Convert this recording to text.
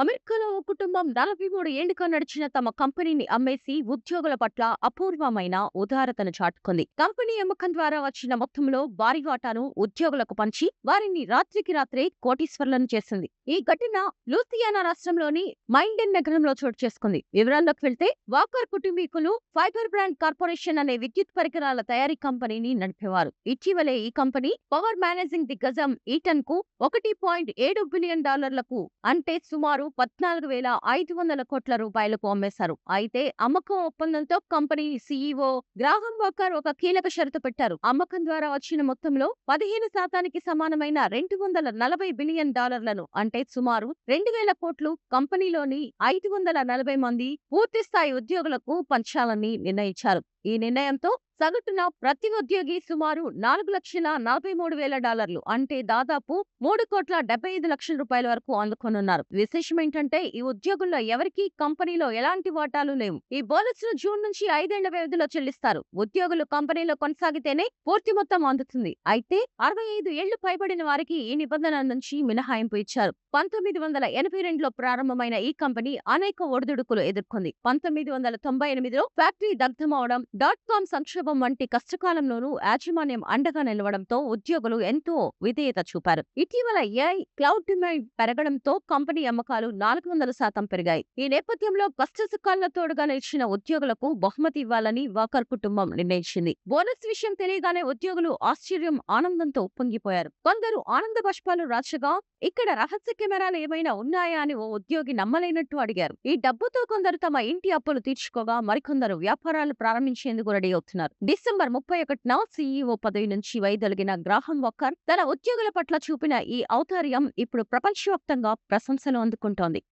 అమెరికాలో ఓ కుటుంబం 43 ఏళ్లుగా నడిచిన తమ కంపెనీని అమ్మేసి ఉద్యోగుల పట్ల అపూర్వమైన ఉదారతను చాటుకుంది. కంపెనీ అమ్మకం ద్వారా వచ్చిన మొత్తంలో భారీ వాటాను ఉద్యోగులకు పంచి వారిని రాత్రికి రాత్రే కోటీశ్వరులను చేసింది. ఈ ఘటన లూసియానా రాష్ట్రంలోని మైండెన్ నగరంలో చోటు చేసుకుంది. వివరాల్లోకి వెళ్తే వాకర్ కుటుంబీకులు ఫైబర్ బ్రాండ్ కార్పొరేషన్ అనే విద్యుత్ పరికరాల తయారీ కంపెనీని నడిపేవారు. ఇటీవలే ఈ కంపెనీ పవర్ మేనేజింగ్ దిగ్గజం ఈటన్ కు $1.7 బిలియన్ అంటే సుమారు 14,500 కోట్ల రూపాయలకు అమ్మేశారు. అయితే అమ్మకం ఒప్పందంతో కంపెనీ సీఈఓ గ్రాహం వాకర్ ఒక కీలక షరతు పెట్టారు. అమ్మకం ద్వారా వచ్చిన మొత్తంలో 15% సమానమైన $240 బిలియన్ అంటే సుమారు 2,000 కోట్లు కంపెనీలోని 540 మంది పూర్తిస్థాయి ఉద్యోగులకు పంచాలని నిర్ణయించారు. ఈ నిర్ణయంతో సగటున ప్రతి ఉద్యోగి సుమారు $4,43,000 అంటే దాదాపు $3,75,00,000 వరకు అందుకోనున్నారు. విశేషమేంటంటే ఈ ఉద్యోగుల్లో ఎవరికీ కంపెనీలో ఎలాంటి వాటాలు లేవు. ఈ బోనస్ను జూన్ నుంచి 5 ఏళ్ల వ్యవధిలో చెల్లిస్తారు. ఉద్యోగులు కంపెనీలో కొనసాగితేనే పూర్తి మొత్తం అందుతుంది. అయితే 65 ఏళ్లు పైబడిన వారికి ఈ నిబంధన నుంచి మినహాయింపు ఇచ్చారు. 1982లో ప్రారంభమైన ఈ కంపెనీ అనేక ఒడిదుడుకులు ఎదుర్కొంది. 1998లో ఫ్యాక్టరీ దగ్ధమవడం, .com సంక్షోభం వంటి కష్టకాలంలోనూ యాజమాన్యం అండగా నిలవడంతో ఉద్యోగులు ఎంతో విధేయత చూపారు. ఇటీవల ఏఐ క్లౌడ్ డిమాండ్ పెరగడంతో కంపెనీ అమ్మకాలు 400% పెరిగాయి. ఈ నేపథ్యంలో కష్టసుఖాల్లో తోడుగా నిలిచిన ఉద్యోగులకు బహుమతి ఇవ్వాలని వాకర్ కుటుంబం నిర్ణయించింది. బోనస్ విషయం తెలియగానే ఉద్యోగులు ఆశ్చర్యం, ఆనందంతో ఉప్పొంగిపోయారు. కొందరు ఆనంద బాష్పాలు రాచగా ఇక్కడ రహస్య కెమెరాలు ఏమైనా ఉన్నాయా అని ఓ ఉద్యోగి నమ్మలేనట్టు అడిగారు. ఈ డబ్బుతో కొందరు తమ ఇంటి అప్పులు తీర్చుకోగా మరికొందరు వ్యాపారాలు ప్రారంభించేందుకు రెడీ అవుతున్నారు. డిసెంబర్ 31న సీఈఓ పదవి నుంచి వైదొలిగిన గ్రాహం వాకర్ తన ఉద్యోగుల పట్ల చూపిన ఈ ఔదార్యం ఇప్పుడు ప్రపంచవ్యాప్తంగా ప్రశంసలు అందుకుంటోంది.